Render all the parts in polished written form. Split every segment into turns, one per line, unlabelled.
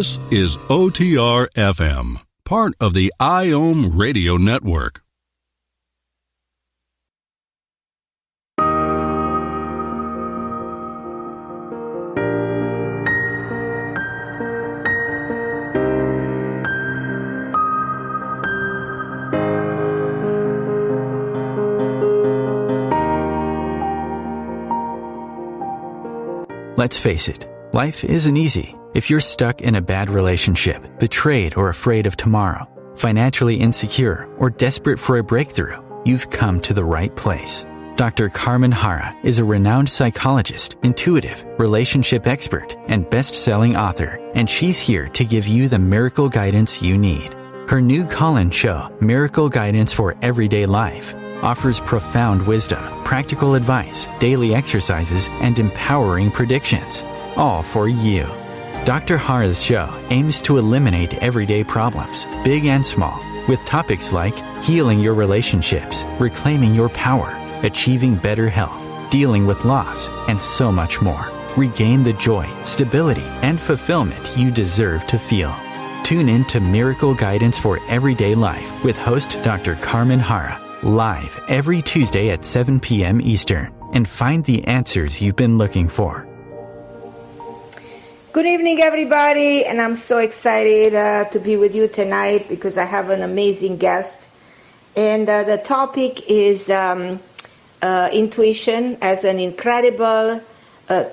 This is OTR FM, part of the IOM Radio Network.
Let's face it, life isn't easy. If you're stuck in a bad relationship, betrayed or afraid of tomorrow, financially insecure, or desperate for a breakthrough, you've come to the right place. Dr. Carmen Harra is a renowned psychologist, intuitive, relationship expert, and best-selling author, and she's here to give you the miracle guidance you need. Her new call-in show, Miracle Guidance for Everyday Life, offers profound wisdom, practical advice, daily exercises, and empowering predictions, all for you. Dr. Harra's show aims to eliminate everyday problems, big and small, with topics like healing your relationships, reclaiming your power, achieving better health, dealing with loss, and so much more. Regain the joy, stability, and fulfillment you deserve to feel. Tune in to Miracle Guidance for Everyday Life with host Dr. Carmen Harra, live every Tuesday at 7 p.m. Eastern, and find the answers you've been looking for.
Good evening, everybody, and I'm so excited to be with you tonight because I have an amazing guest. And the topic is intuition as an incredible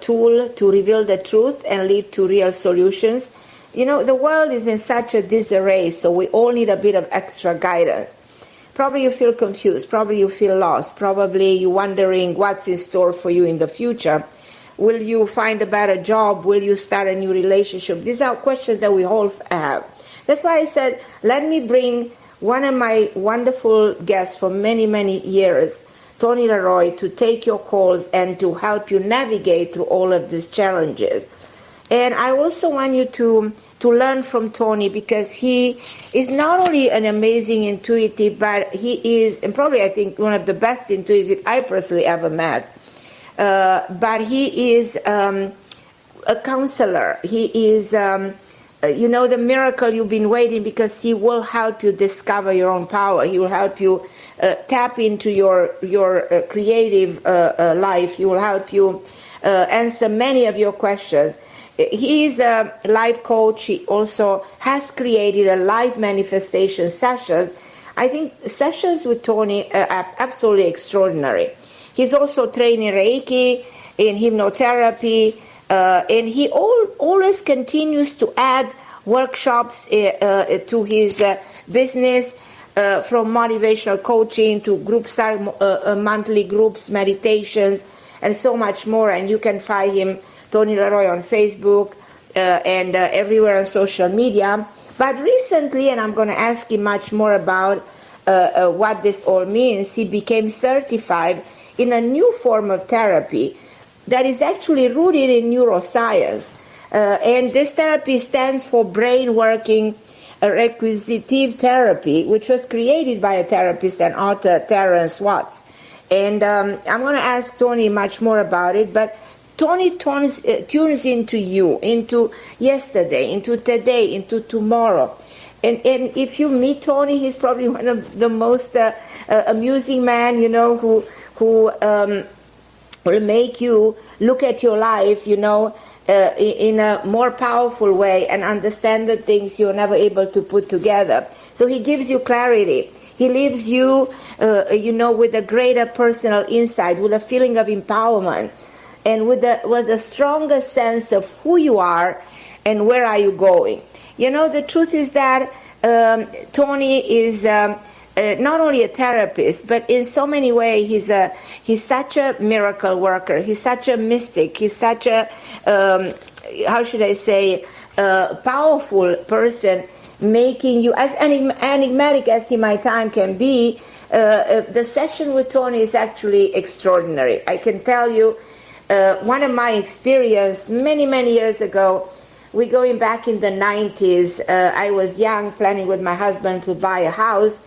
tool to reveal the truth and lead to real solutions. You know, the world is in such a disarray, so we all need a bit of extra guidance. Probably you feel confused, probably you feel lost, probably you're wondering what's in store for you in the future. Will you find a better job? Will you start a new relationship? These are questions that we all have. That's why I said, let me bring one of my wonderful guests for many, many years, Tony LeRoy, to take your calls and to help you navigate through all of these challenges. And I also want you to learn from Tony because he is not only an amazing intuitive, but he is, and probably I think one of the best intuitives I personally ever met. But he is a counselor. He is, the miracle you've been waiting because he will help you discover your own power. He will help you tap into your creative life. He will help you answer many of your questions. He's a life coach. He also has created a live manifestation sessions. I think sessions with Tony are absolutely extraordinary. He's also trained in Reiki, in hypnotherapy, and he always continues to add workshops to his business, from motivational coaching to groups, monthly groups, meditations, and so much more. And you can find him, Tony LeRoy, on Facebook and everywhere on social media. But recently, and I'm going to ask him much more about what this all means, he became certified in a new form of therapy that is actually rooted in neuroscience. And this therapy stands for brain working requisitive therapy, which was created by a therapist and author, Terrence Watts. And I'm going to ask Tony much more about it, but Tony tunes into you, into yesterday, into today, into tomorrow. And if you meet Tony, he's probably one of the most amusing man, who will make you look at your life, in a more powerful way and understand the things you're never able to put together. So he gives you clarity. He leaves you, with a greater personal insight, with a feeling of empowerment, and with a stronger sense of who you are and where are you going. The truth is that Tony is not only a therapist, but in so many ways he's such a miracle worker. He's such a mystic. He's such a powerful person, making you as enigmatic as he my time can be. The session with Tony is actually extraordinary. I can tell you, one of my experience many, many years ago, we're going back in the 90s. I was young, planning with my husband to buy a house,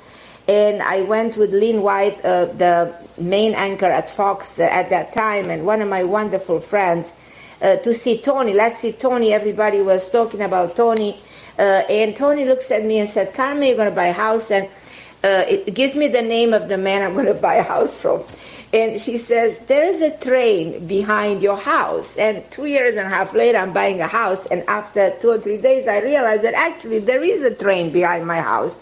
and I went with Lynn White, the main anchor at Fox at that time, and one of my wonderful friends, to see Tony. Let's see Tony. Everybody was talking about Tony. And Tony looks at me and said, Carmen, you're going to buy a house. And it gives me the name of the man I'm going to buy a house from. And she says, there is a train behind your house. And 2.5 years later, I'm buying a house. And after 2 or 3 days, I realized that actually there is a train behind my house.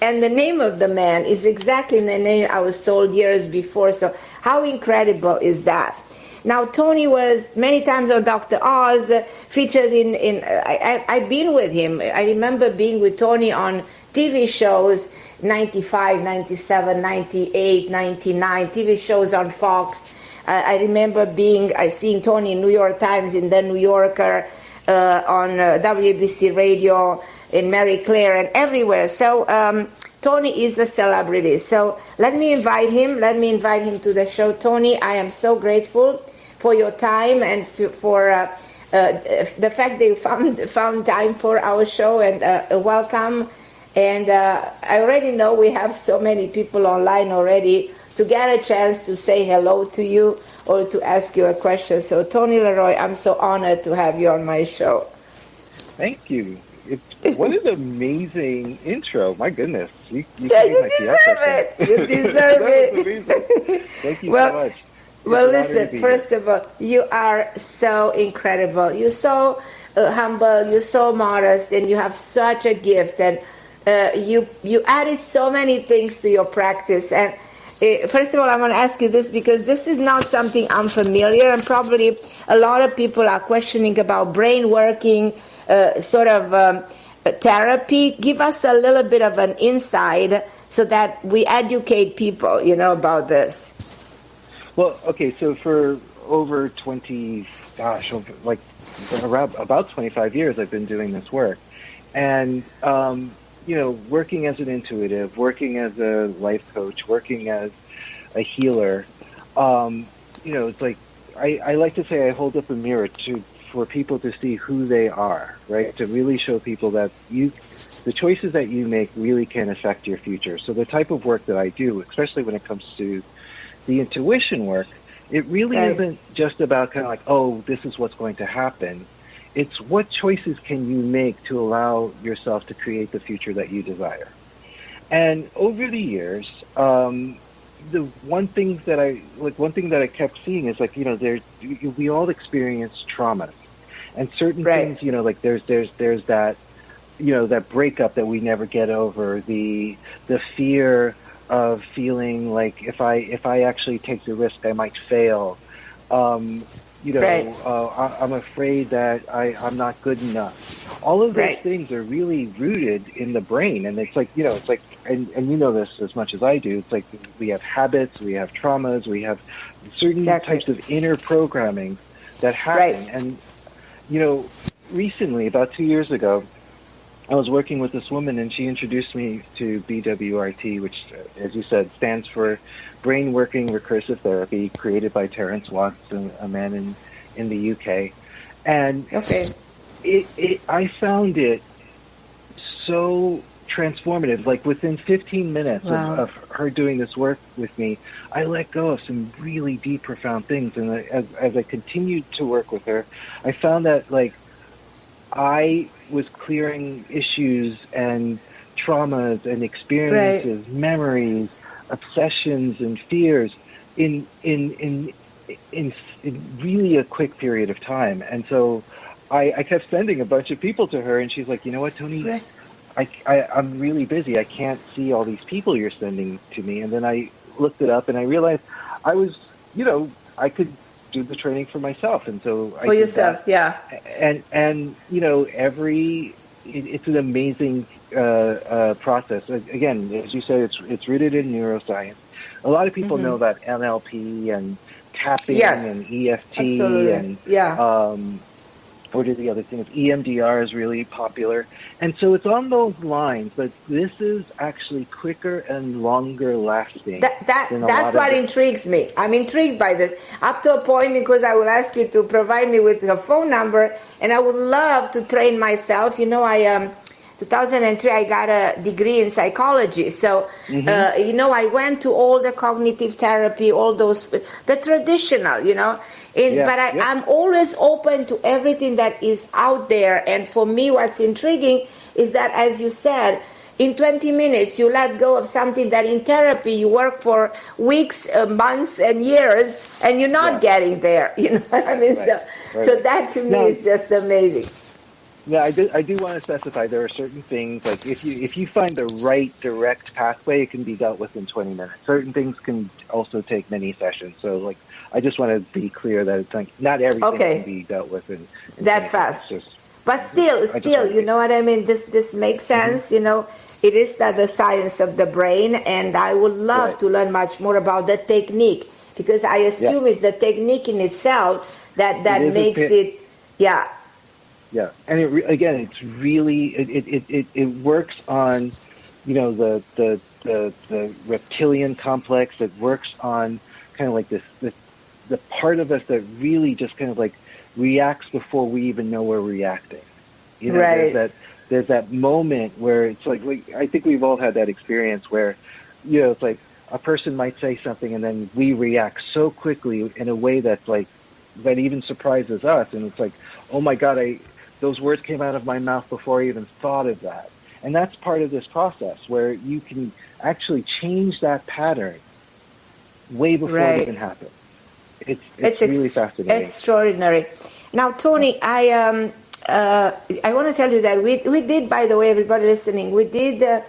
And the name of the man is exactly the name I was told years before. So how incredible is that? Now, Tony was many times on Dr. Oz, featured I've been with him. I remember being with Tony on TV shows, 95, 97, 98, 99, TV shows on Fox. I remember seeing Tony in New York Times, in The New Yorker, on WABC Radio, in Mary Claire, and everywhere. So Tony is a celebrity. So let me invite him to the show. Tony, I am so grateful for your time and for the fact that you found time for our show, and welcome. And I already know we have so many people online already to get a chance to say hello to you or to ask you a question. So Tony LeRoy, I'm so honored to have you on my show.
Thank you. What an amazing intro. My goodness. You
deserve it. You deserve it.
Thank you so much.
Well, listen, first of all, you are so incredible. You're so humble, you're so modest, and you have such a gift. And you added so many things to your practice. And first of all, I want to ask you this, because this is not something unfamiliar, and probably a lot of people are questioning about brain working, therapy. Give us a little bit of an insight so that we educate people, about this.
Well, okay, so for over about 25 years, I've been doing this work. And, working as an intuitive, working as a life coach, working as a healer, it's like, I like to say I hold up a mirror for people to see who they are, right? To really show people that the choices that you make really can affect your future. So the type of work that I do, especially when it comes to the intuition work, it really isn't just about kind of like, oh, this is what's going to happen. It's what choices can you make to allow yourself to create the future that you desire. And over the years, the one thing that I kept seeing is like, we all experience traumas, and certain things, like there's that, that breakup that we never get over, the fear of feeling like if I actually take the risk, I might fail. I'm afraid that I'm not good enough. All of those things are really rooted in the brain, and it's like, and you know this as much as I do. It's like we have habits, we have traumas, we have certain types of inner programming that happen. And recently, about 2 years ago, I was working with this woman, and she introduced me to BWRT, which, as you said, stands for Brain Working Recursive Therapy, created by Terence Watts, a man in the UK. And I found it so transformative. Like within 15 minutes of her doing this work with me, I let go of some really deep, profound things. And as I continued to work with her, I found that like I was clearing issues and traumas and experiences, memories, obsessions and fears in really a quick period of time. And so I kept sending a bunch of people to her, and she's like, you know what, Tony, I'm really busy. I can't see all these people you're sending to me. And then I looked it up, and I realized I was, I could do the training for myself. And so I did that. And it's an amazing process. Again, as you said, it's rooted in neuroscience. A lot of people know that NLP and tapping and EFT and what are the other things? EMDR is really popular. And so it's on those lines, but this is actually quicker and longer lasting.
That's what intrigues me. I'm intrigued by this. Up to a point, because I will ask you to provide me with a phone number, and I would love to train myself. 2003, I got a degree in psychology. So, I went to all the cognitive therapy, all those, the traditional, But I'm always open to everything that is out there. And for me, what's intriguing is that, as you said, in 20 minutes, you let go of something that in therapy you work for weeks, months, and years, and you're not getting there. You know what I mean? So that to me is just amazing.
Yeah, I do want to specify there are certain things, like if you find the right direct pathway, it can be dealt with in 20 minutes. Certain things can also take many sessions. So, like, I just want to be clear that it's like not everything can be dealt with in
that fast. But still, you know what I mean? This makes sense, you know. It is the science of the brain, and I would love to learn much more about the technique, because I assume it's the technique in itself that makes it, Yeah,
and it's really it works on, you know, the reptilian complex. It works on kind of like the part of us that really just kind of like reacts before we even know we're reacting. You know, there's that moment where it's like I think we've all had that experience where, you know, it's like a person might say something and then we react so quickly in a way that's like that even surprises us, and it's like, oh my God, those words came out of my mouth before I even thought of that. And that's part of this process where you can actually change that pattern way before it even happens. It's really fascinating.
Extraordinary. Now, Tony, I want to tell you that we did, by the way, everybody listening, we did,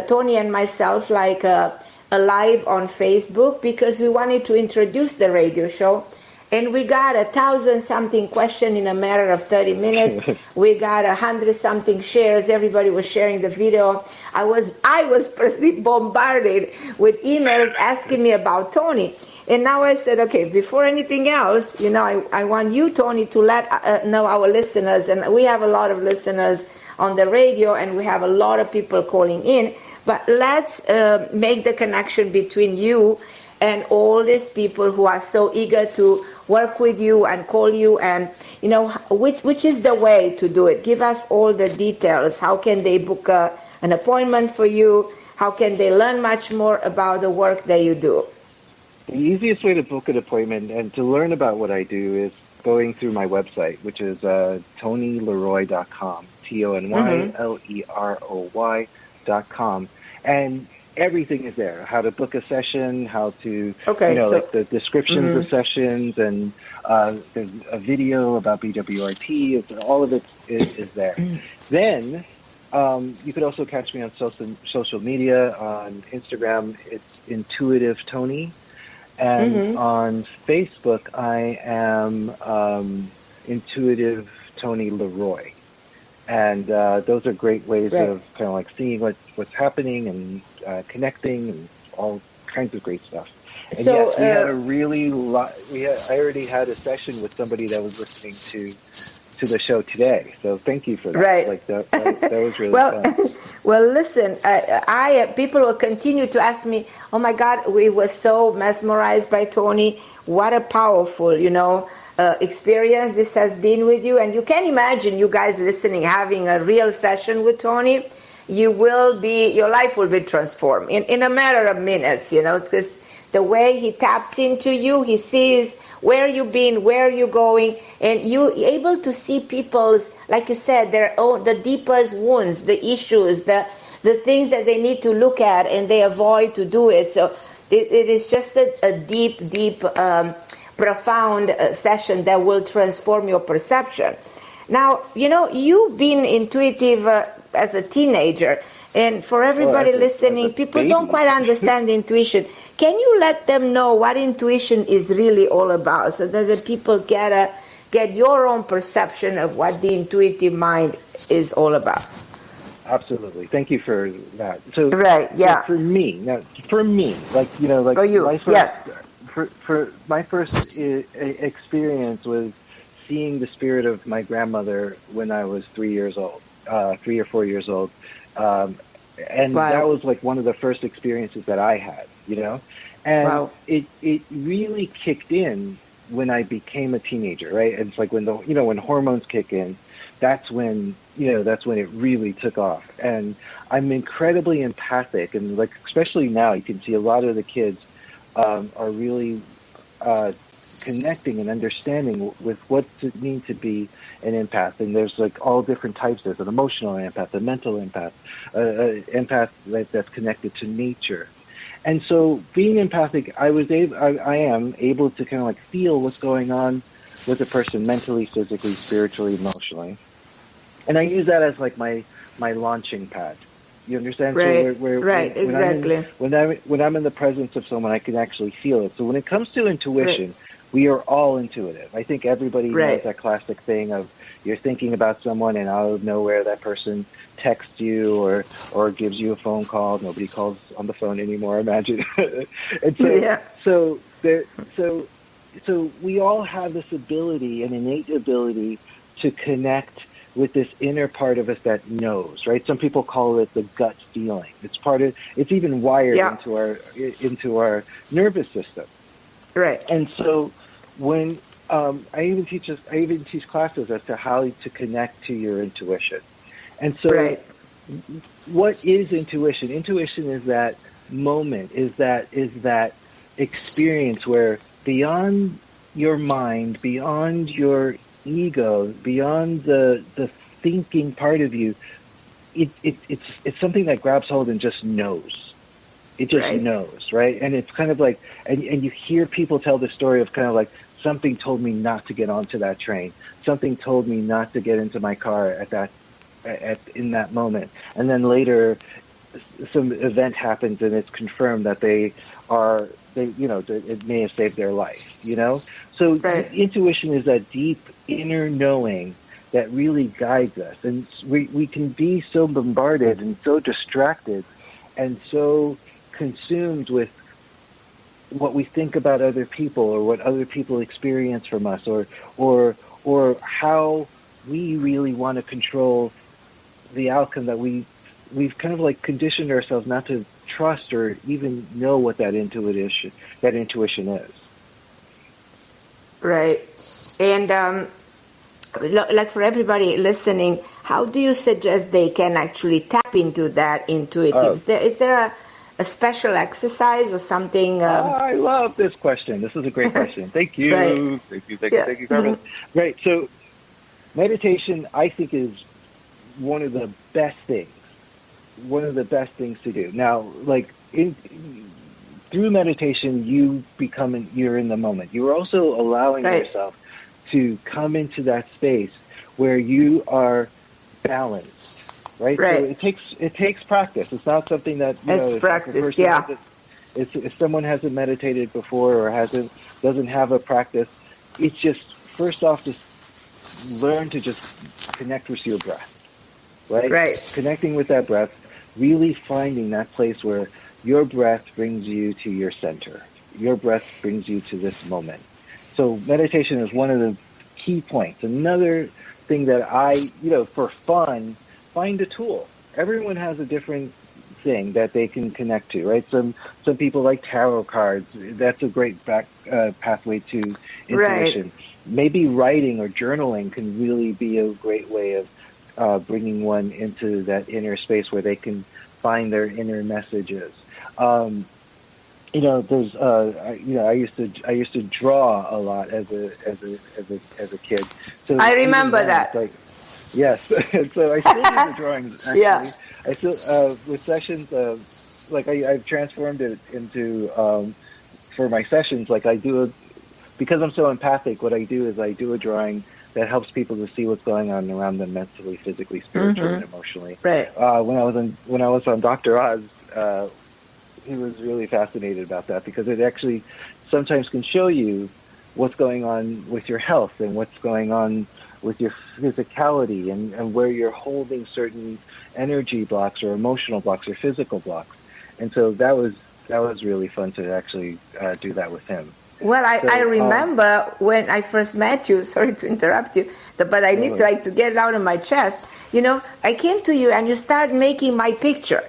Tony and myself, like a live on Facebook, because we wanted to introduce the radio show. And we got 1,000-something questions in a matter of 30 minutes. We got 100-something shares. Everybody was sharing the video. I was personally bombarded with emails asking me about Tony. And now I said, okay, before anything else, you know, I want you, Tony, to let know our listeners. And we have a lot of listeners on the radio, and we have a lot of people calling in. But let's make the connection between you and all these people who are so eager to work with you and call you, and, you know, which is the way to do it. Give us all the details. How can they book an appointment for you? How can they learn much more about the work that you do?
The easiest way to book an appointment and to learn about what I do is going through my website, which is TonyLeRoy.com, TonyLeRoy.com. And everything is there. How to book a session, how to, like the descriptions of sessions, and there's a video about BWRT. All of it is there. Then you could also catch me on social media. On Instagram, it's Intuitive Tony. And on Facebook, I am Intuitive Tony LeRoy. And those are great ways of kind of like seeing what's happening and connecting and all kinds of great stuff. And
so,
yes, we had a really I already had a session with somebody that was listening to the show today. So thank you for that.
Right.
Like that was really fun.
Well, listen, people will continue to ask me, oh my God, we were so mesmerized by Tony. What a powerful, you know, experience this has been with you. And you can imagine, you guys listening, having a real session with Tony. Your life will be transformed in a matter of minutes, you know, because the way he taps into you, he sees where you've been, where you're going, and you're able to see people's, like you said, the deepest wounds, the issues, the things that they need to look at, and they avoid to do it. So it is just a deep, profound session that will transform your perception. Now, you know, you've been intuitive as a teenager, and for everybody listening, people don't quite understand intuition. Can you let them know what intuition is really all about, so that the people get your own perception of what the intuitive mind is all about?
Absolutely. Thank you for that. So, for me, like, you know, like my first experience was seeing the spirit of my grandmother when I was 3 or 4 years old. And that was like one of the first experiences that I had, you know, and it really kicked in when I became a teenager, right? And it's like when when hormones kick in, that's when it really took off. And I'm incredibly empathic, and like, especially now, you can see a lot of the kids are really connecting and understanding with what's it mean to be an empath. And there's like all different types. There's an emotional empath, a mental empath, empath that's connected to nature. And so being empathic, I am able to kind of like feel what's going on with a person mentally, physically, spiritually, emotionally. And I use that as like my launching pad. You understand?
Right,
So
exactly.
When I'm in the presence of someone, I can actually feel it. So when it comes to intuition, we are all intuitive. I think everybody knows that classic thing of you're thinking about someone and out of nowhere that person texts you or gives you a phone call. Nobody calls on the phone anymore, I imagine. And so we all have this ability, an innate ability to connect with this inner part of us that knows, right? Some people call it the gut feeling. It's even wired into our nervous system.
Right.
And so when I even teach classes as to how to connect to your intuition. And so what is intuition? Intuition is that moment, is that experience where beyond your mind, beyond your ego, beyond the thinking part of you, it's something that grabs hold and just knows. It just knows, right? And it's kind of like, and you hear people tell the story of kind of like, something told me not to get onto that train. Something told me not to get into my car in that moment. And then later, some event happens and it's confirmed that it may have saved their life, you know? So intuition is that deep inner knowing that really guides us. And we can be so bombarded and so distracted and so consumed with what we think about other people or what other people experience from us or how we really want to control the outcome that we've kind of like conditioned ourselves not to trust or even know what that intuition is.
Right. And like for everybody listening, how do you suggest they can actually tap into that intuitive? Is there a special exercise or something?
I love this question. This is a great question. Thank you. Thank you, Carmen. Right. So meditation, I think, is one of the best things to do. Now, like through meditation, you're in the moment. You're also allowing yourself to come into that space where you are balanced. Right. So it takes practice. It's not something that
it's practice.
If someone hasn't meditated before or doesn't have a practice, it's just first off just learn to just connect with your breath. Right. Connecting with that breath, really finding that place where your breath brings you to your center. Your breath brings you to this moment. So meditation is one of the key points. Another thing that for fun, find a tool. Everyone has a different thing that they can connect to, right? Some people like tarot cards. That's a great pathway to intuition. Maybe writing or journaling can really be a great way of bringing one into that inner space where they can find their inner messages. There's I used to draw a lot as a kid. So
I remember that.
Yes, so I still do the drawings. Actually, I still with sessions. I've transformed it into for my sessions. Like because I'm so empathic. What I do is I do a drawing that helps people to see what's going on around them mentally, physically, spiritually, and emotionally. Right. When I was on Dr. Oz, he was really fascinated about that because it actually sometimes can show you what's going on with your health and what's going on with your physicality and where you're holding certain energy blocks or emotional blocks or physical blocks. And so that was really fun to actually do that with him.
Well, I remember when I first met you, sorry to interrupt you, but I need to get it out of my chest. I came to you and you started making my picture,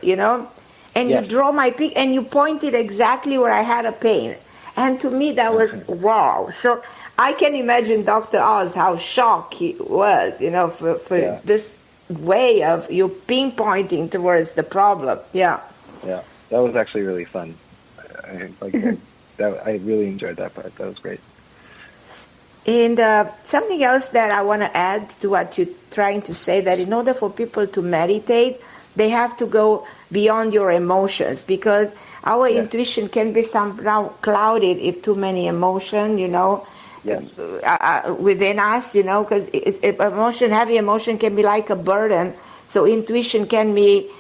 and you draw my pic and you pointed exactly where I had a pain. And to me, that was wow. So I can imagine Dr. Oz, how shocked he was, for this way of you pinpointing towards the problem. Yeah.
Yeah, that was actually really fun. I really enjoyed that part. That was great.
And something else that I want to add to what you're trying to say, that in order for people to meditate, they have to go beyond your emotions, because our intuition can be somehow clouded if too many emotion, within us, because heavy emotion can be like a burden. So intuition can be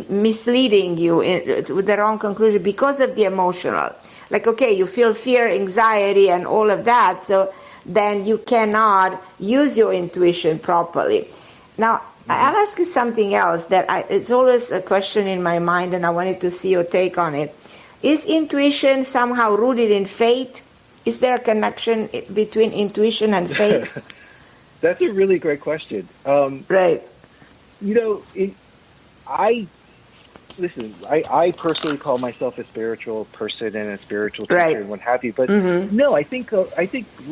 misleading you with the wrong conclusion because of the emotional. Like, okay, you feel fear, anxiety, and all of that, so then you cannot use your intuition properly. Now, I'll ask you something else it's always a question in my mind, and I wanted to see your take on it. Is intuition somehow rooted in fate? Is there a connection between intuition and fate?
That's a really great question.
Right.
I personally call myself a spiritual person and a spiritual teacher and what have you. But no, I think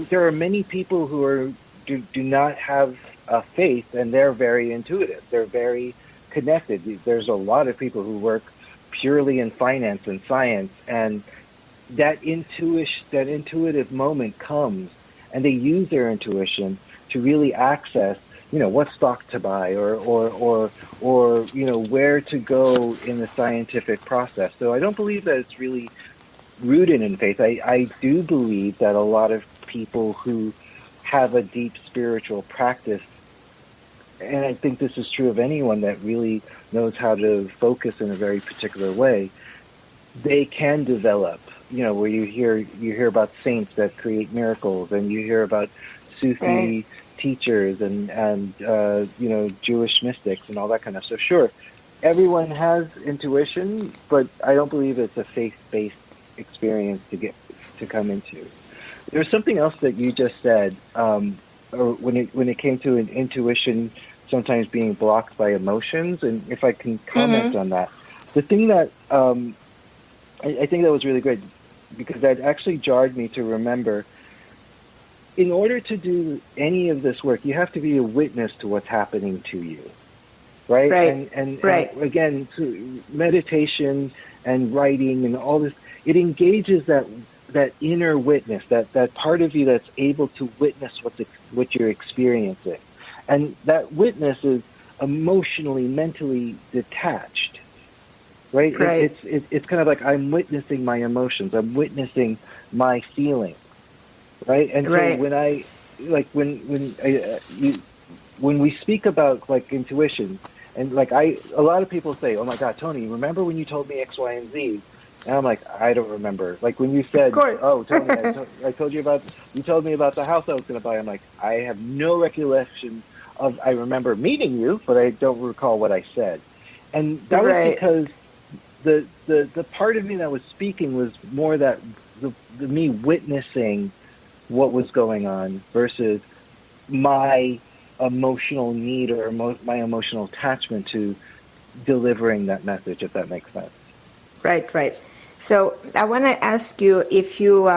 there are many people who do not have faith, and they're very intuitive. They're very connected. There's a lot of people who work purely in finance and science, and that intuitive moment comes, and they use their intuition to really access, what stock to buy or where to go in the scientific process. So I don't believe that it's really rooted in faith. I do believe that a lot of people who have a deep spiritual practice, and I think this is true of anyone that really knows how to focus in a very particular way, they can develop, where you hear about saints that create miracles, and you hear about Sufi teachers and Jewish mystics and all that kind of stuff. So sure, everyone has intuition, but I don't believe it's a faith-based experience to come into. There's something else that you just said, when it came to an intuition sometimes being blocked by emotions, and if I can comment on that. The thing that I think that was really great, because that actually jarred me to remember, in order to do any of this work, you have to be a witness to what's happening to you, right? And again, meditation and writing and all this, it engages that inner witness, that part of you that's able to witness what you're experiencing. And that witness is emotionally, mentally detached, right? It's kind of like, I'm witnessing my emotions, I'm witnessing my feelings. Right, and so when we speak about like intuition, and like a lot of people say, "Oh my God, Tony, remember when you told me X, Y, and Z?" And I'm like, I don't remember. Like when you said, "Oh, Tony, I told you you told me about the house I was going to buy." I'm like, I have no recollection of. I remember meeting you, but I don't recall what I said. And that was because the part of me that was speaking was more that the me witnessing what was going on versus my emotional need or my emotional attachment to delivering that message, if that makes sense.
Right. So I want to ask you if you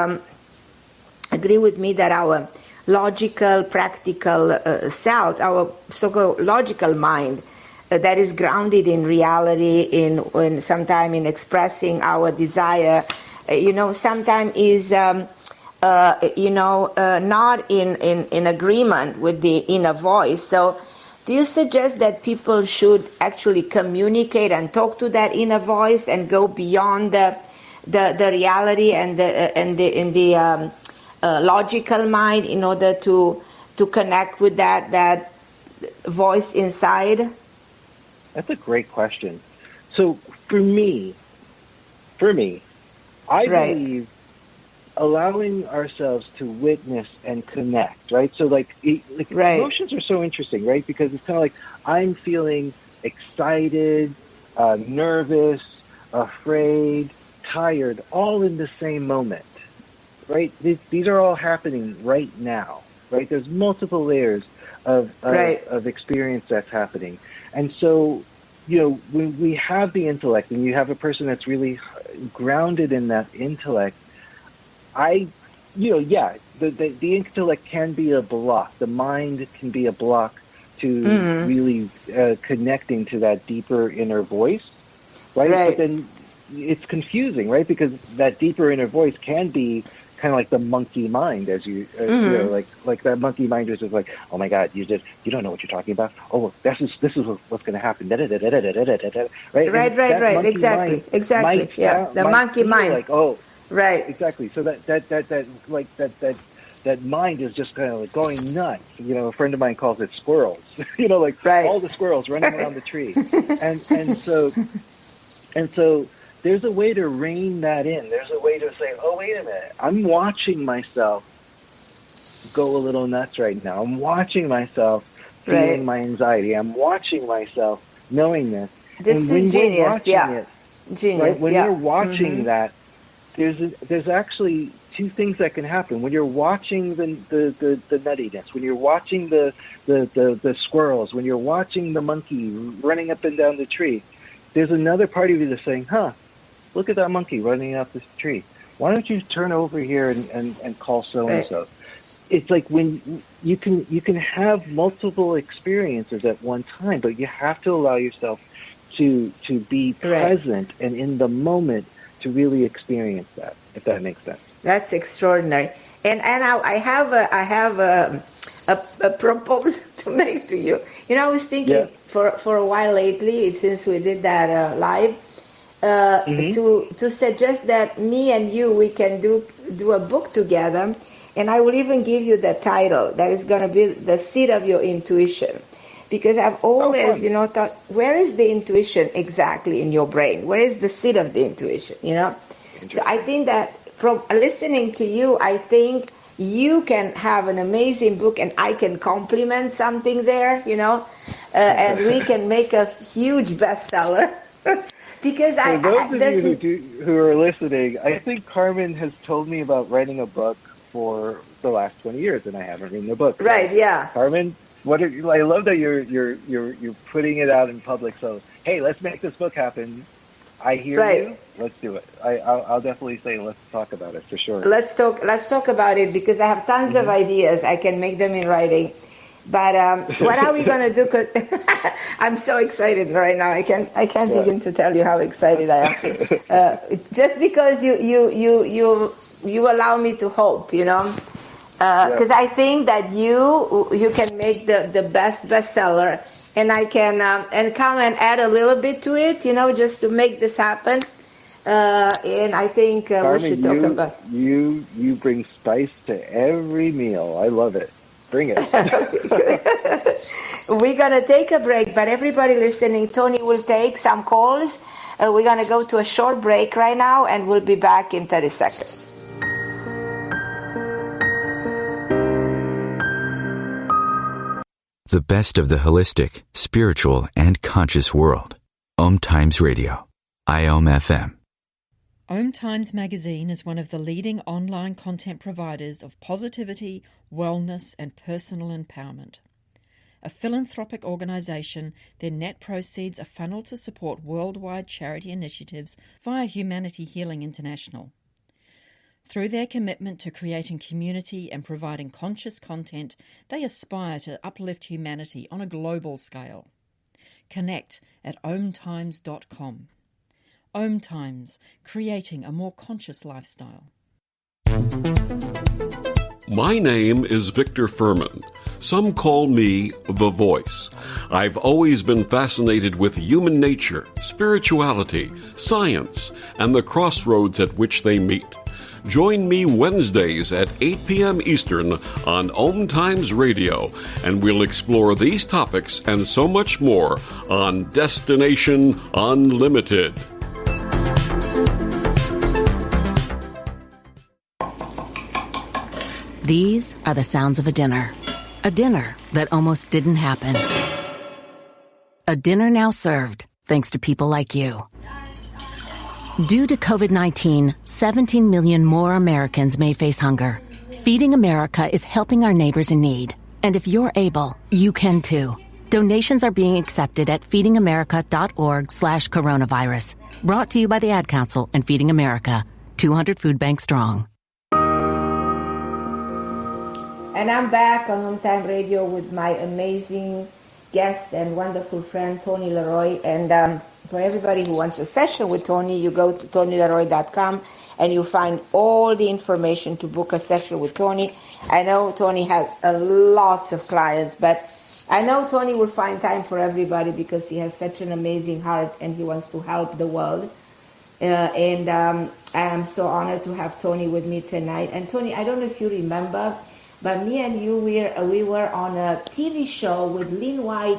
agree with me that our logical, practical self, our so-called logical mind, that is grounded in reality, in sometime in expressing our desire, sometimes is not in agreement with the inner voice. So do you suggest that people should actually communicate and talk to that inner voice and go beyond the reality and the logical mind in order to connect with that voice inside?
That's a great question. So for me, I believe allowing ourselves to witness and connect, right? So emotions are so interesting, right? Because it's kind of like, I'm feeling excited, nervous, afraid, tired, all in the same moment, right? These are all happening right now, right? There's multiple layers of experience that's happening. And so, when we have the intellect and you have a person that's really grounded in that intellect, the intellect can be a block. The mind can be a block to really connecting to that deeper inner voice, right? But then it's confusing, right? Because that deeper inner voice can be kind of like the monkey mind, as you know, like that monkey mind is just like, oh my God, you don't know what you're talking about. Oh, this is what's going to happen. Right,
right. Exactly. Yeah, the monkey mind.
Like, oh,
right.
Exactly. So that mind is just kind of like going nuts. You know, a friend of mine calls it squirrels. You know, like all the squirrels running around the tree, and so. There's a way to rein that in. There's a way to say, oh, wait a minute. I'm watching myself go a little nuts right now. I'm watching myself feeling my anxiety. I'm watching myself knowing this.
This
and when
is genius,
you're watching it,
genius,
right, when you're watching that, there's actually two things that can happen. When you're watching the nuttiness, when you're watching the squirrels, when you're watching the monkey running up and down the tree, there's another part of you that's saying, look at that monkey running up this tree. Why don't you turn over here and call so-and-so? It's like when you can have multiple experiences at one time, but you have to allow yourself to be present and in the moment to really experience that, if that makes sense.
That's extraordinary. And I have a proposal to make to you. You know, I was thinking for a while lately, since we did that live, to suggest that me and you, we can do a book together, and I will even give you the title that is going to be The Seed of Your Intuition, because I've always thought, where is the intuition exactly in your brain? Where is the seed of the intuition? So I think that from listening to you, I think you can have an amazing book, and I can complement something there, and we can make a huge bestseller. Because
for those of you who are listening, I think Carmen has told me about writing a book for the last 20 years, and I haven't written a book.
Right? Yeah.
Carmen, I love that you're putting it out in public. So hey, let's make this book happen. I hear you. Let's do it. I'll definitely say let's talk about it for sure.
Let's talk about it, because I have tons of ideas. I can make them in writing. But what are we going to do? 'Cause I'm so excited right now. I can't begin to tell you how excited I am. Just because you allow me to hope, because I think that you can make the best bestseller, and I can and come and add a little bit to it, just to make this happen. And I think
Carmen,
we should talk about
you bring spice to every meal. I love it. Bring it.
We're going to take a break, but everybody listening, Tony will take some calls. We're going to go to a short break right now, and we'll be back in 30 seconds.
The best of the holistic, spiritual, and conscious world. OMTimes Radio. IOM-FM.
OMTimes magazine is one of the leading online content providers of positivity, wellness, and personal empowerment. A philanthropic organisation, their net proceeds are funneled to support worldwide charity initiatives via Humanity Healing International. Through their commitment to creating community and providing conscious content, they aspire to uplift humanity on a global scale. Connect at omtimes.com. OMTimes, creating a more conscious lifestyle.
My name is Victor Furman. Some call me The Voice. I've always been fascinated with human nature, spirituality, science, and the crossroads at which they meet. Join me Wednesdays at 8 p.m. Eastern on OMTimes Radio, and we'll explore these topics and so much more on Destination Unlimited.
These are the sounds of a dinner that almost didn't happen. A dinner now served, thanks to people like you. Due to COVID-19, 17 million more Americans may face hunger. Feeding America is helping our neighbors in need. And if you're able, you can too. Donations are being accepted at feedingamerica.org/coronavirus. Brought to you by the Ad Council and Feeding America, 200 food banks strong.
And I'm back on Home Time Radio with my amazing guest and wonderful friend, Tony LeRoy. And for everybody who wants a session with Tony, you go to TonyLeRoy.com and you find all the information to book a session with Tony. I know Tony has lots of clients, but I know Tony will find time for everybody because he has such an amazing heart and he wants to help the world. And I am so honored to have Tony with me tonight. And Tony, I don't know if you remember, but me and you, we were on a TV show with Lynn White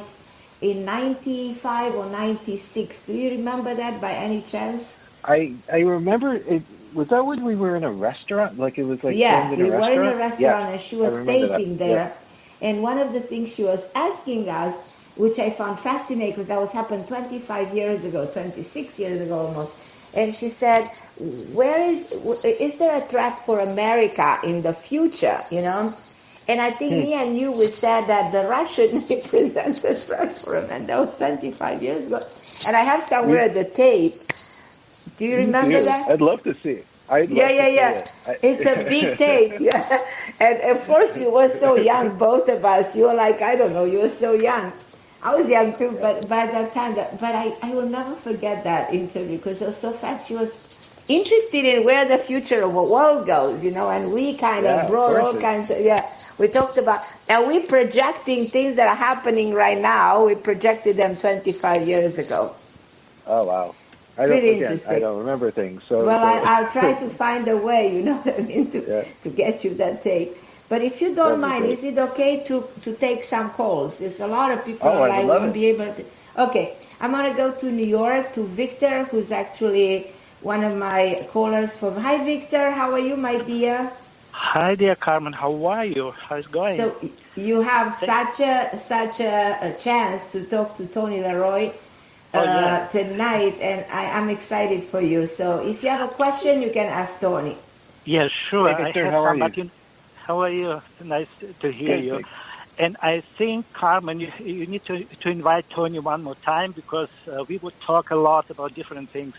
in 95 or 96. Do you remember that by any chance?
I remember it. Was that when we were in a restaurant? Like it was like
yeah,
we
were in a restaurant and she was taping there.
Yeah.
And one of the things she was asking us, which I found fascinating because that was happened 25 years ago, 26 years ago almost. And she said, is there a threat for America in the future, you know? And I think me and you, we said that the Russian represents a threat for America. That was 25 years ago. And I have somewhere the tape. Do you remember that?
I'd love to see it.
Yeah. It's a big tape. Yeah. And of course, you were so young, both of us. You were like, I don't know, you were so young. I was young too, but by that time, I will never forget that interview because it was so fast. She was interested in where the future of the world goes, you know, and we kind of brought all kinds of, we talked about, and we projecting things that are happening right now. We projected them 25 years ago.
Oh, wow. I don't remember things. So,
I'll try to find a way, you know what I mean, to get you that tape. But if you don't mind, is it okay to take some calls? There's a lot of people won't be able to. Okay, I'm going to go to New York to Victor, who's actually one of my callers from. Hi, Victor. How are you, my dear?
Hi, dear Carmen. How are you? How's it going?
So you have such a chance to talk to Tony LeRoy tonight, and I'm excited for you. So if you have a question, you can ask Tony.
Yeah, sure.
Hey, Victor, how are you?
How are you? Nice to hear you. And I think, Carmen, you need to invite Tony one more time because we would talk a lot about different things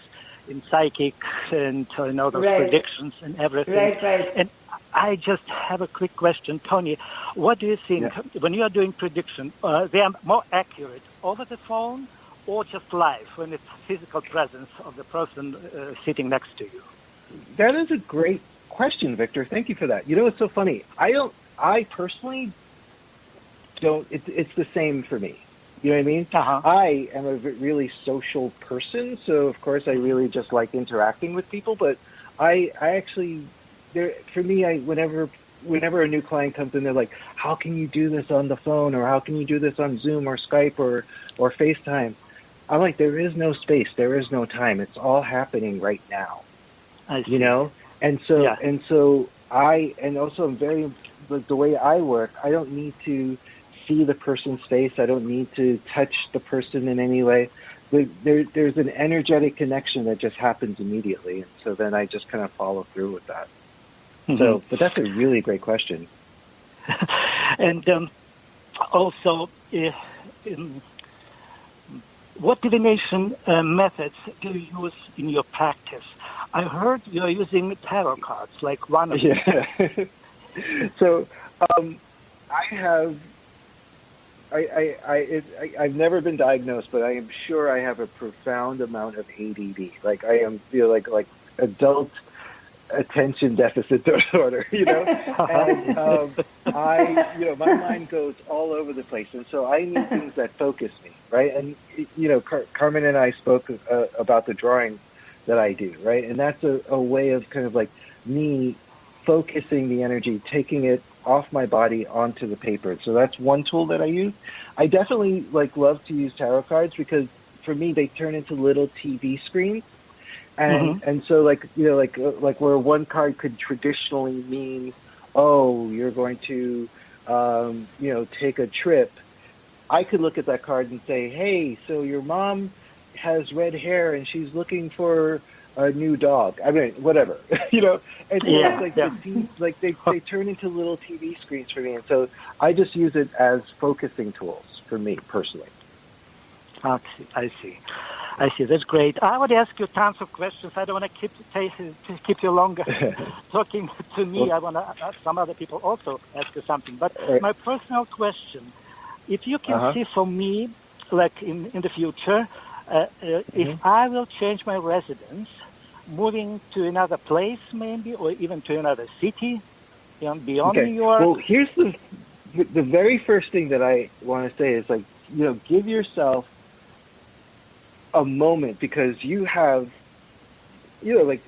in psychic and those predictions and everything.
Right.
And I just have a quick question. Tony, what do you think when you are doing prediction, they are more accurate over the phone or just live when it's physical presence of the person sitting next to you?
That is a great question, Victor. Thank you for that. You know, it's so funny. I personally don't, it's the same for me. You know what I mean?
Uh-huh.
I am a really social person, so of course I really just like interacting with people, but I actually, for me, whenever a new client comes in, they're like, how can you do this on the phone, or how can you do this on Zoom or Skype or FaceTime? I'm like, there is no space, there is no time. It's all happening right now.
I see.
You know? And so also I'm very, like, the way I work, I don't need to see the person's face. I don't need to touch the person in any way. There's an energetic connection that just happens immediately. And so then I just kind of follow through with that.
Mm-hmm.
So, but that's a really great question.
And also, what divination methods do you use in your practice? I heard you're using tarot cards, like one of them.
Yeah. So, I've never been diagnosed, but I am sure I have a profound amount of ADD. Like I feel like adult attention deficit disorder, you know. And my mind goes all over the place, and so I need things that focus me, right? And Carmen and I spoke about the drawing that I do, right? And that's a way of kind of like me focusing the energy, taking it off my body onto the paper. So that's one tool that I use. I definitely love to use tarot cards because for me they turn into little TV screens, and so like where one card could traditionally mean, oh, you're going to take a trip. I could look at that card and say, hey, so your mom has red hair and she's looking for a new dog. I mean, whatever, And they turn into little TV screens for me, and so I just use it as focusing tools for me personally.
I see. That's great. I would ask you tons of questions. I don't want to keep you longer talking to me. I want to ask some other people also ask you something. But my personal question: if you can see for me, like in the future, if I will change my residence, moving to another place maybe, or even to another city, beyond New York.
Well, here's the very first thing that I want to say is, like, give yourself a moment, because you have, like,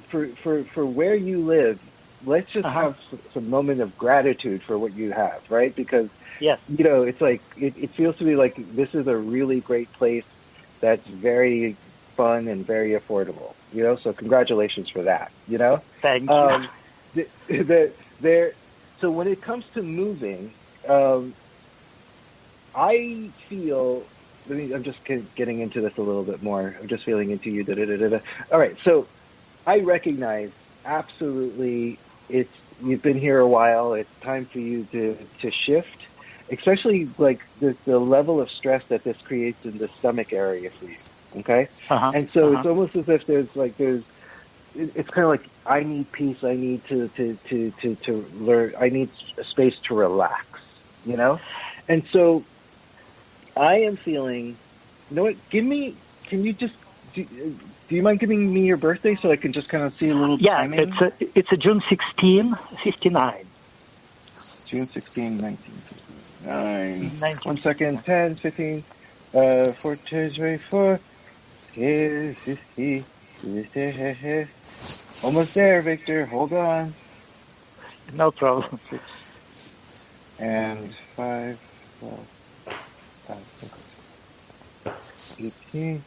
for where you live, let's just have some moment of gratitude for what you have, right? Because it's like it feels to me like this is a really great place that's very fun and very affordable, so congratulations for that,
Thank you.
So when it comes to moving, I feel, I'm just getting into this a little bit more. I'm just feeling into you. All right. So I recognize absolutely you've been here a while. It's time for you to shift, especially like the level of stress that this creates in the stomach area for you. Okay. And so it's almost as if it's kind of like, I need peace. I need to learn. I need a space to relax, And so I am feeling, can you just, do you mind giving me your birthday so I can just kind of see a little timing?
It's a June 16, 59.
June 16, 1959. 1 second, 10, 15, 14, 24, 50. Almost there, Victor. Hold on.
No problem.
And 5, 18.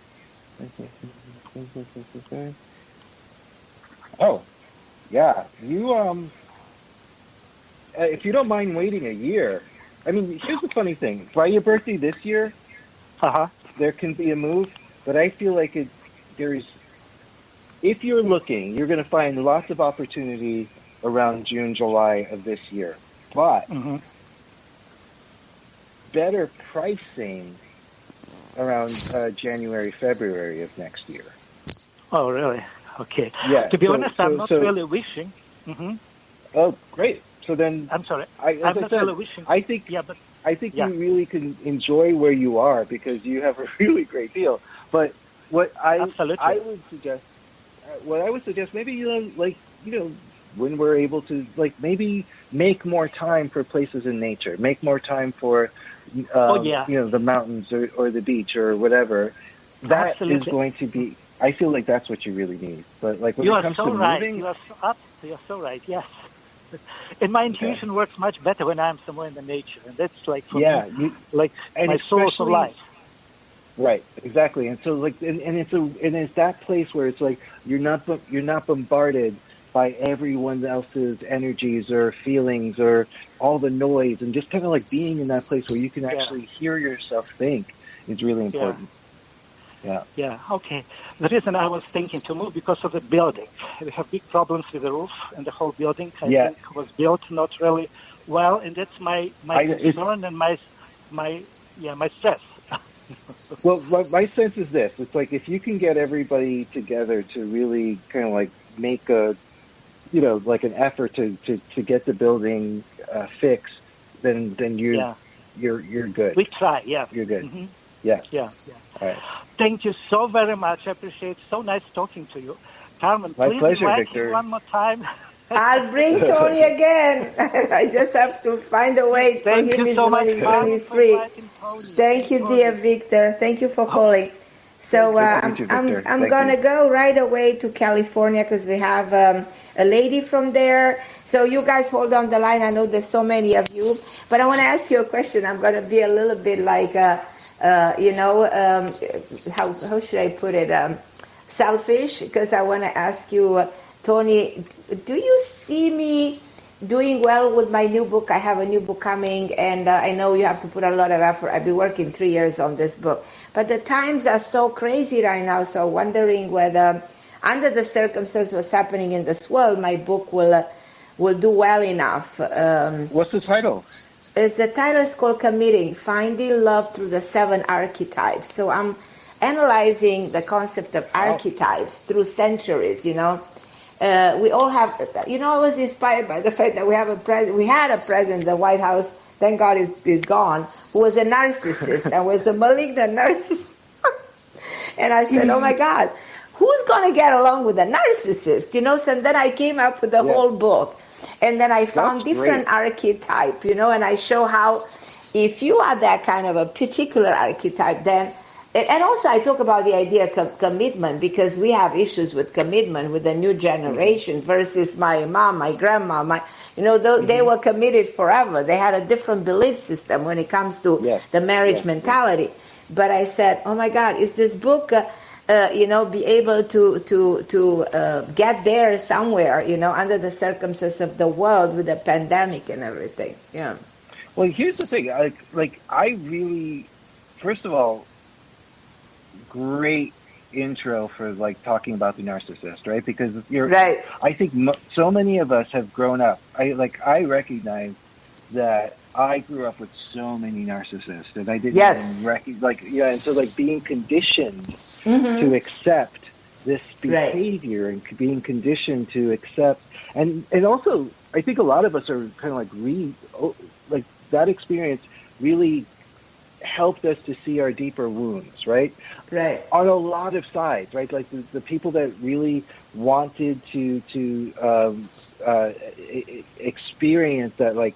Oh, yeah. You if you don't mind waiting a year. I mean, here's the funny thing. By your birthday this year, there can be a move, but I feel like if you're looking, you're going to find lots of opportunity around June, July of this year. But better pricing around January, February of next year.
Oh, really? Okay.
Yeah.
To be honest, I'm not really wishing.
Oh, great. So then,
I'm sorry.
I'm not really wishing. I think you really can enjoy where you are, because you have a really great deal. But what I would suggest, maybe when we're able to, maybe make more time for places in nature, make more time for the mountains or the beach or whatever. That is going to be. I feel like that's what you really need. But when it comes to moving,
you are so right. Yes. And my intuition works much better when I'm somewhere in the nature, and that's for me, my source of life.
Right, exactly. And so it's that place where it's like you're not bombarded by everyone else's energies or feelings or all the noise, and just kind of like being in that place where you can actually hear yourself think is really important.
Yeah. Okay. The reason I was thinking to move because of the building. We have big problems with the roof, and the whole building I think was built not really well, and that's my concern and my stress.
Well, my sense is this: it's like if you can get everybody together to really kind of like make a, like an effort to get the building fixed, then you're good.
We try. Yeah.
You're good.
Mm-hmm.
Yeah.
Yeah.
All right.
Thank you so very much. I appreciate it. So nice talking to you. Carmen,
my
please
pleasure,
invite
Victor.
me one more time.
I'll bring Tony again. I just have to find a way for him when he's free. Thank you, dear Victor. Thank you for calling. So I'm going to go right away to California because we have a lady from there. So you guys hold on the line. I know there's so many of you. But I want to ask you a question. I'm going to be a little bit like, how should I put it? Selfish, because I want to ask you, Tony, do you see me doing well with my new book? I have a new book coming, and I know you have to put a lot of effort. I've been working 3 years on this book. But the times are so crazy right now, so wondering whether, under the circumstances what's happening in this world, my book will do well enough.
What's the title?
The title is called Committing, Finding Love Through the 7 Archetypes. So I'm analyzing the concept of archetypes through centuries, We all have, I was inspired by the fact that we had a president in the White House, thank God he's gone, who was a narcissist and was a malignant narcissist. And I said, oh my God, who's going to get along with a narcissist? So then I came up with the whole book. And then I found different archetype, and I show how if you are that kind of a particular archetype, then, and also I talk about the idea of commitment, because we have issues with commitment with the new generation versus my mom, my grandma, they were committed forever. They had a different belief system when it comes to the marriage mentality. But I said, oh my God, is this book... be able to get there somewhere, under the circumstances of the world with the pandemic and everything. Yeah.
Well, here's the thing. I really, first of all, great intro for talking about the narcissist, right? Because you're right. I think so many of us have grown up. I recognize that I grew up with so many narcissists, and I didn't even recognize. And so being conditioned to accept this behavior and being conditioned to accept, and also I think a lot of us are kind of that experience really helped us to see our deeper wounds, right?
Right.
On a lot of sides, right? Like the people that really wanted to experience that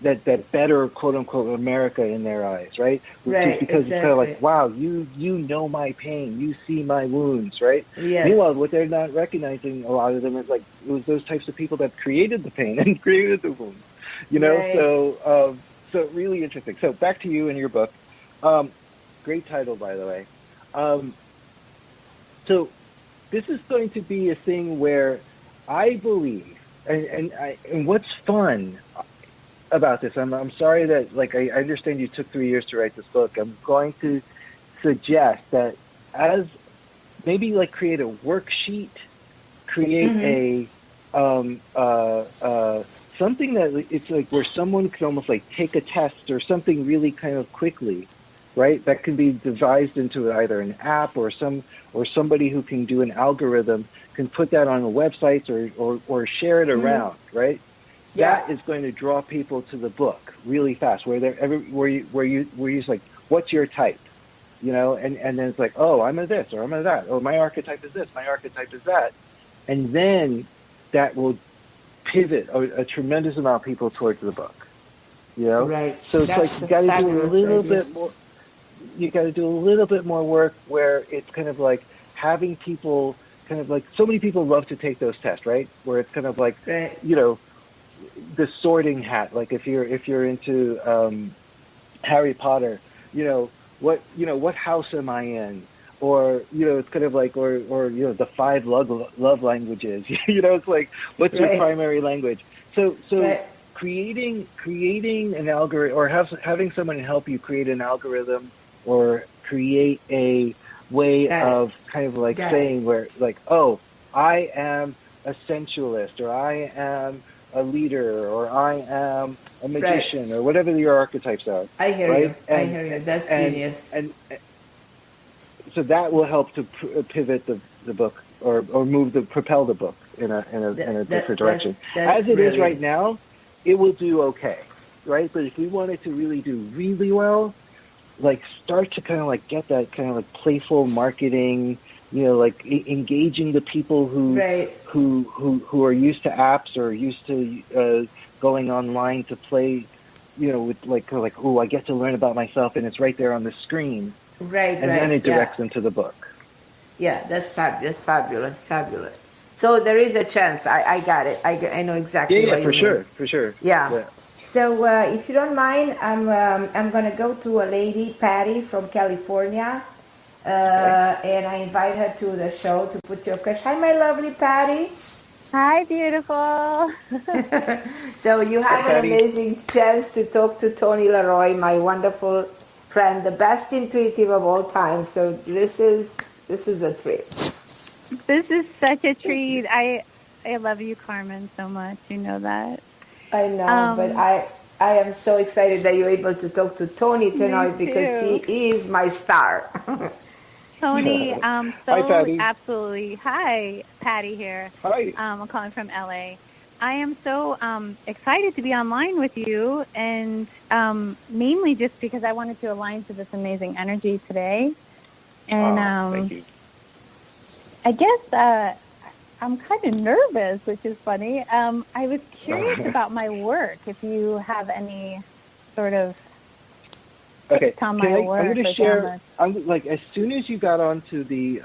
that better quote unquote America in their eyes, right? Just because it's kind of wow, you know my pain, you see my wounds, right?
Yes.
Meanwhile, what they're not recognizing, a lot of them, is it was those types of people that created the pain and created the wounds, So really interesting. So back to you and your book. Great title, by the way. So this is going to be a thing where I believe, and what's fun about this, I'm sorry that I understand you took 3 years to write this book. I'm going to suggest that as maybe create a worksheet, create a something that it's where someone can almost take a test or something really kind of quickly, right? That can be devised into either an app or somebody who can do an algorithm can put that on a website or share it around, right?
Yeah.
That is going to draw people to the book really fast. Where you just what's your type, and then it's oh, I'm a this or I'm a that. Oh, my archetype is this. My archetype is that, and then that will pivot a tremendous amount of people towards the book.
Right.
So it's you got to do a little bit more. You got to do a little bit more work where it's kind of having people kind of so many people love to take those tests, right? Where it's kind of the sorting hat. If you're into Harry Potter, what house am I in? Or it's kind of or the 5 love languages. It's what's your primary language? So creating an algorithm, or having someone help you create an algorithm, or create a way of kind of saying where oh, I am a sensualist, or I am a leader, or I am a magician, or whatever your archetypes are.
I hear you. I hear you. That's genius.
And so that will help to pivot the book, or propel the book in a different direction. As it is right now, it will do okay, right? But if we want it to really do really well, start to kind of get that kind of playful marketing, engaging the people who are used to apps or used to going online to play, with oh, I get to learn about myself and it's right there on the screen.
Right,
and then it directs them to the book.
Yeah, that's fabulous. So there is a chance. I got it. I know exactly.
Yeah, for sure.
Yeah. So if you don't mind, I'm going to go to a lady, Patty from California, and I invite her to the show to put your question. Hi, my lovely Patty.
Hi, beautiful.
So you have an amazing chance to talk to Tony LeRoy, my wonderful friend, the best intuitive of all time. So this is a treat.
This is such a treat. I love you, Carmen, so much. You know that.
I know, but I am so excited that you're able to talk to Tony tonight because he is my star.
Tony,
Hi, Patty.
Absolutely. Hi, Patty here.
Hi.
I'm calling from LA. I am so excited to be online with you, and mainly just because I wanted to align to this amazing energy today. And
thank you.
I guess I'm kind of nervous, which is funny. I was curious about my work. If you have any sort of
Okay,
on my work,
I'm going to share. I'm like, as soon as you got onto the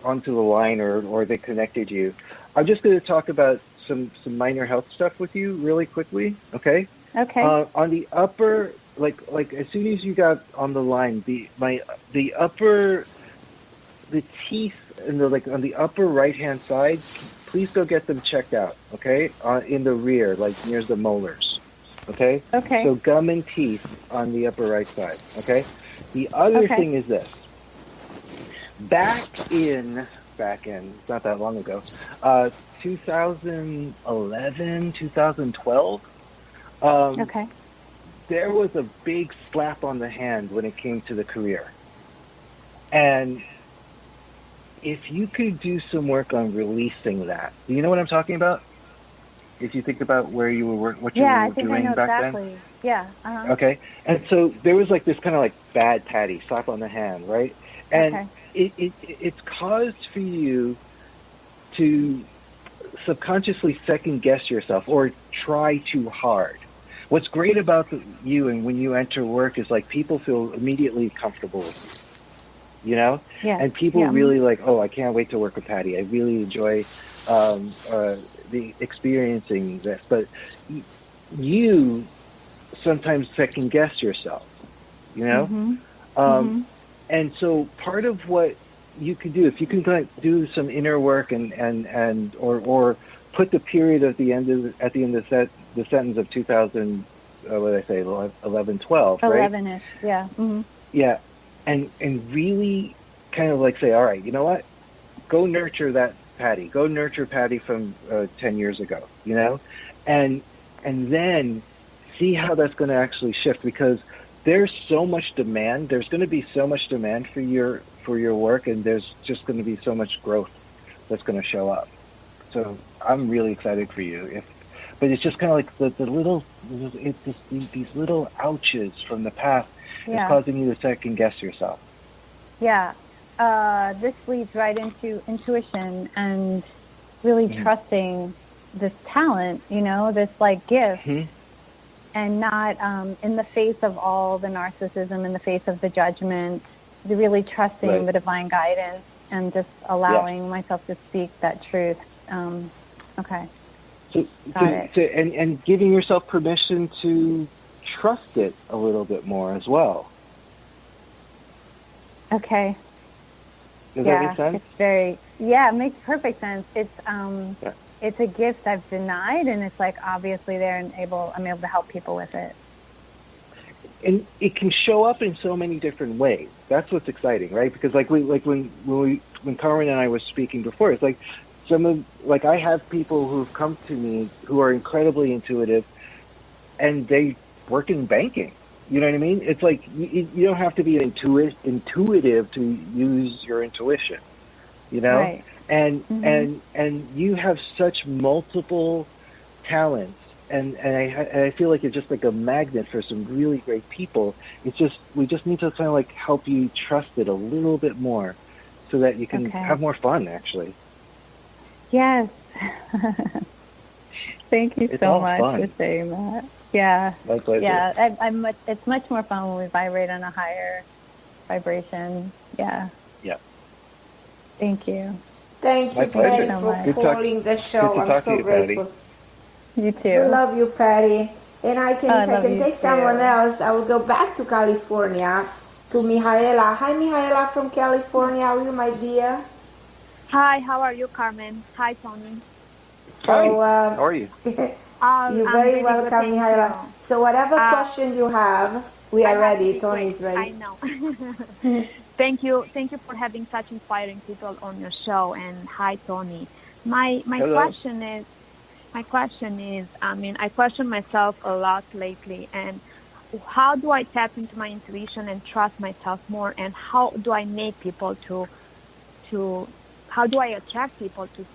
line, or they connected you, I'm just going to talk about some minor health stuff with you really quickly. Okay.
Okay.
On the upper, like as soon as you got on the line, the teeth in on the upper right hand side, please go get them checked out. Okay, in the rear, like near the molars. Okay.
Okay.
So gum and teeth on the upper right side. Okay. The other thing is this. Back in it's not that long ago, 2011, 2012. There was a big slap on the hand when it came to the career, and if you could do some work on releasing that, do you know what I'm talking about? If you think about where you were, what you were doing back then.
Yeah.
Okay, and so there was like this kind of like bad patty, slap on the hand, right? And it's caused for you to subconsciously second guess yourself or try too hard. What's great about you and when you enter work is like people feel immediately comfortable with you, and people really like, oh, I can't wait to work with Patty. I really enjoy the experiencing this, but you sometimes second guess yourself, and so part of what you can do, if you can do some inner work or put the period at the end of the sentence of 2000, what did I say, 11, 12, right?
11-ish, yeah. Mm-hmm.
Yeah, and really kind of like say, all right, you know what? Go nurture that Patty. Go nurture Patty from 10 years ago, and then see how that's going to actually shift, because there's so much demand. There's going to be so much demand for your work, and there's just going to be so much growth that's going to show up. So I'm really excited for you. But it's just kind of like the little, these little ouches from the past is causing you to second guess yourself.
Yeah. This leads right into intuition and really trusting this talent, this like gift, and not in the face of all the narcissism, in the face of the judgment, really trusting the divine guidance and just allowing myself to speak that truth. Okay.
And giving yourself permission to trust it a little bit more as well.
Okay.
Does that make sense?
It makes perfect sense. It's a gift I've denied, and it's like obviously there and I'm able to help people with it.
And it can show up in so many different ways. That's what's exciting, right? Because when Carmen and I were speaking before, it's like I have people who've come to me who are incredibly intuitive, and they work in banking. You know what I mean? It's like you don't have to be intuitive to use your intuition, Right. And you have such multiple talents, and I feel like you're just like a magnet for some really great people. It's just we just need to kind of like help you trust it a little bit more, so that you can have more fun. Actually.
Yes. Thank you so much for saying that. Yeah.
My pleasure.
Yeah, it's much more fun when we vibrate on a higher vibration. Yeah.
Yeah.
Thank you.
Thank you, Patty, for calling the show. I'm so grateful.
You too.
I love you, Patty. And if I can take someone else, I will go back to California, to Mihaela. Hi, Mihaela from California. How are you, my dear?
Hi, how are you, Carmen? Hi, Tony.
Hi, how are you?
You're very welcome, Mihaela. So whatever question you have, we are ready. Tony's ready.
I know. Thank you for having such inspiring people on your show. And hi, Tony. My question is, I question myself a lot lately, and how do I tap into my intuition and trust myself more? And how do I make people how do I attract people to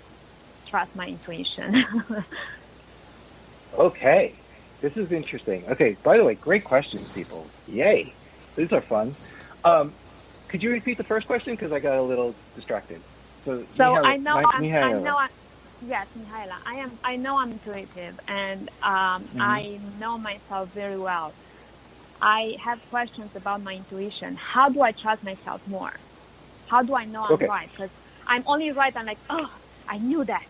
trust my intuition?
Okay. This is interesting. Okay, by the way, great questions, people. Yay. These are fun. Could you repeat the first question? Because I got a little distracted. So
Mihaela, yes, Mihaela. I know I'm intuitive, and I know myself very well. I have questions about my intuition. How do I trust myself more? How do I know I'm right? Because I'm only right. I'm like, oh, I knew that.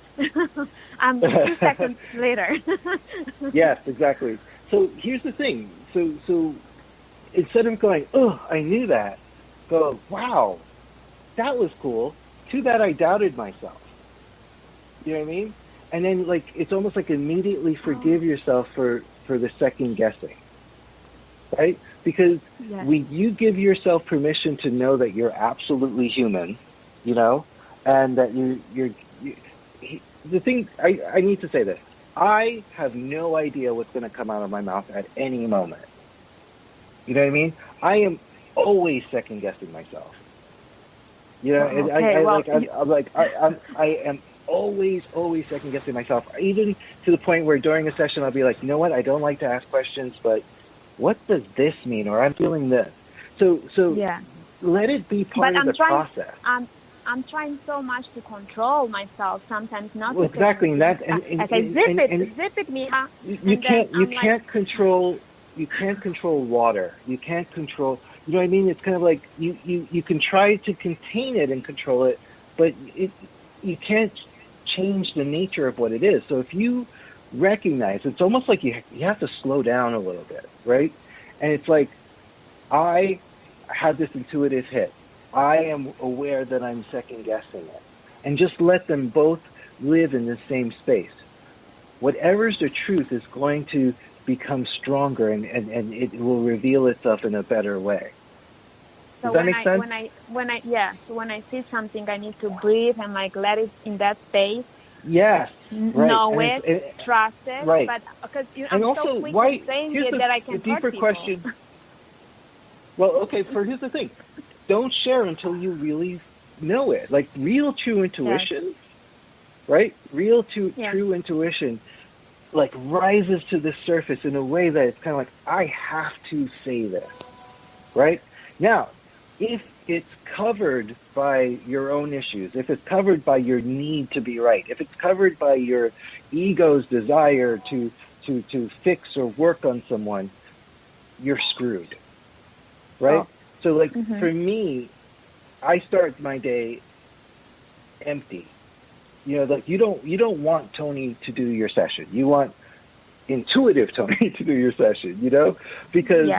I'm 2 seconds later.
Yes, exactly. So here's the thing. So instead of going, oh, I knew that, go, wow, that was cool. Too bad I doubted myself. You know what I mean? And then, like, it's almost like immediately forgive yourself for the second guessing, right? Because when you give yourself permission to know that you're absolutely human, you know, and that the thing, I need to say this. I have no idea what's going to come out of my mouth at any moment. You know what I mean? I am always second guessing myself. You know, and I am always second guessing myself. Even to the point where during a session I'll be like, you know what? I don't like to ask questions, but what does this mean? Or I'm feeling this. So let it be part of the process.
I'm trying so much to control myself. Sometimes not.
Well, exactly, and that
zip it, Miha.
You can't control water. You can't control. You know what I mean? It's kind of like you can try to contain it and control it, but you can't change the nature of what it is. So if you recognize, it's almost like you have to slow down a little bit, right? And it's like, I had this intuitive hit. I am aware that I'm second guessing it. And just let them both live in the same space. Whatever's the truth is going to become stronger and it will reveal itself in a better way.
So
Does that make sense?
When I see something, I need to breathe and like let it in that space.
Yes, right.
Know it, trust it.
Right.
But because I'm so quick in saying it that I can hurt
deeper
people.
question. Well, okay. Here's the thing: don't share until you really know it. Like real, true intuition, right? Real, true intuition, like rises to the surface in a way that it's kind of like, I have to say this, right? Now, if it's covered by your own issues, if it's covered by your need to be right, if it's covered by your ego's desire to fix or work on someone, you're screwed, right? Oh. So, like, for me, I start my day empty. You know, like you don't want Tony to do your session. You want intuitive Tony to do your session, you know? Because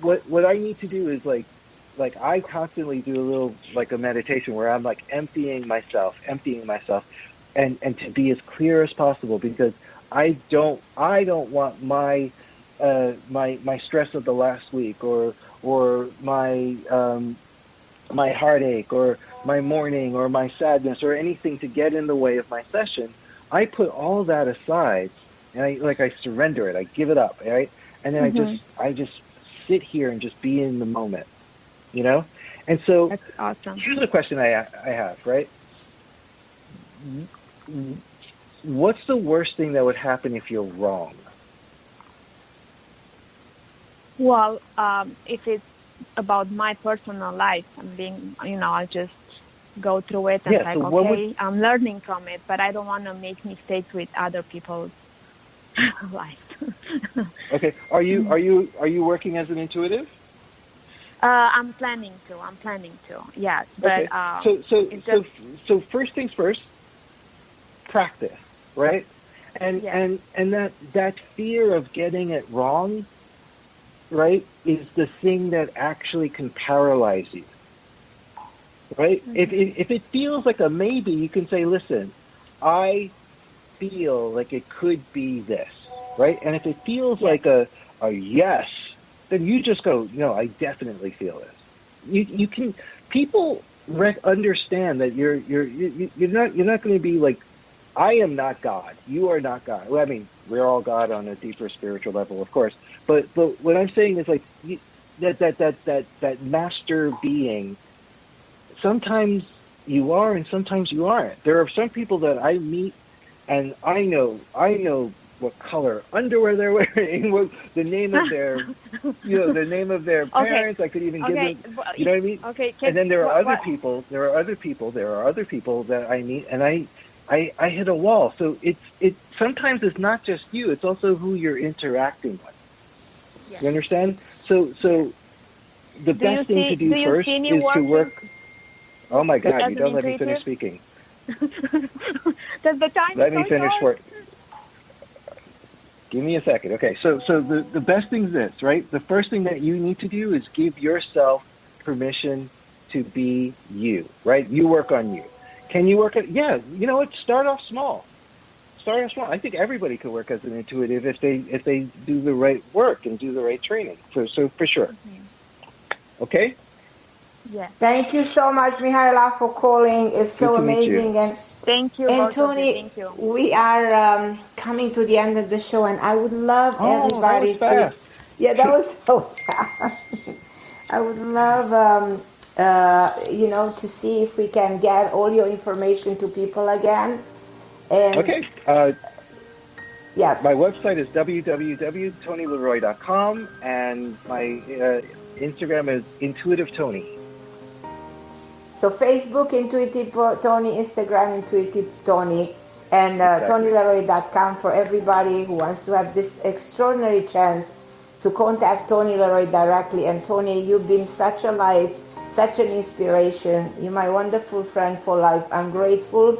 what I need to do is like I constantly do a little like a meditation where I'm like emptying myself and to be as clear as possible, because I don't want my stress of the last week or my heartache or my mourning or my sadness or anything to get in the way of my session. I put all that aside and I surrender it. I give it up, right? And then I just sit here and just be in the moment, you know? And so
that's awesome.
Here's a question I have, right? What's the worst thing that would happen if you're wrong?
Well, if it's about my personal life, I'll just go through it and I'm learning from it, but I don't want to make mistakes with other people's life.
Okay. Are you working as an intuitive?
I'm planning to. Yes, but
okay. So first things first, practice, right? And that fear of getting it wrong, right, is the thing that actually can paralyze you, right? If it feels like a maybe, you can say, listen, I feel like it could be this, right? And if it feels like a yes, then you just go, no, I definitely feel this. You can, people understand that you're not going to be like, I am not God. You are not God. Well, I mean, we're all God on a deeper spiritual level, of course. But what I'm saying is like that master being. Sometimes you are, and sometimes you aren't. There are some people that I meet, and I know what color underwear they're wearing, what the name of their, the name of their parents. I could even give them, you know what I mean?
Okay.
And then there are other people that I meet, and I hit a wall. So sometimes it's not just you; it's also who you're interacting with. Yes. You understand? So the best thing to do first is to work. Oh my God! You don't let me finish speaking. Let me finish work. Give me a second. Okay, so the best thing is this, right? The first thing that you need to do is give yourself permission to be you, right? You work on you. Can you work at? Yeah, you know what? Start off small. I think everybody could work as an intuitive if they do the right work and do the right training. For sure. Mm-hmm. Okay.
Yes. Thank you so much, Mihaela, for calling. It's so amazing. And
thank you.
And Tony, thank you. We are coming to the end of the show, and I would love everybody to. Yeah, that was so fast. I would love, to see if we can get all your information to people again. And
okay.
Yes.
My website is www.TonyLeRoy.com, and my Instagram is Intuitive Tony.
So Facebook, Intuitive Tony, Instagram, Intuitive Tony, and TonyLeRoy.com for everybody who wants to have this extraordinary chance to contact Tony LeRoy directly. And Tony, you've been such a light, such an inspiration. You're my wonderful friend for life. I'm grateful,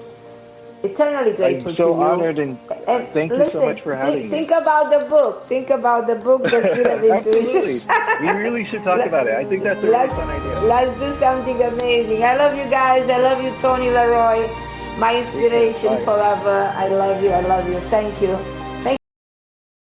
eternally grateful to you.
I'm so honored, and thank you so much for having me.
Think about the book. The Seed of Intuition.
We really should talk about it. I think that's a really fun idea.
Let's do something amazing. I love you guys. I love you, Tony LeRoy. My inspiration forever. I love you. Thank you.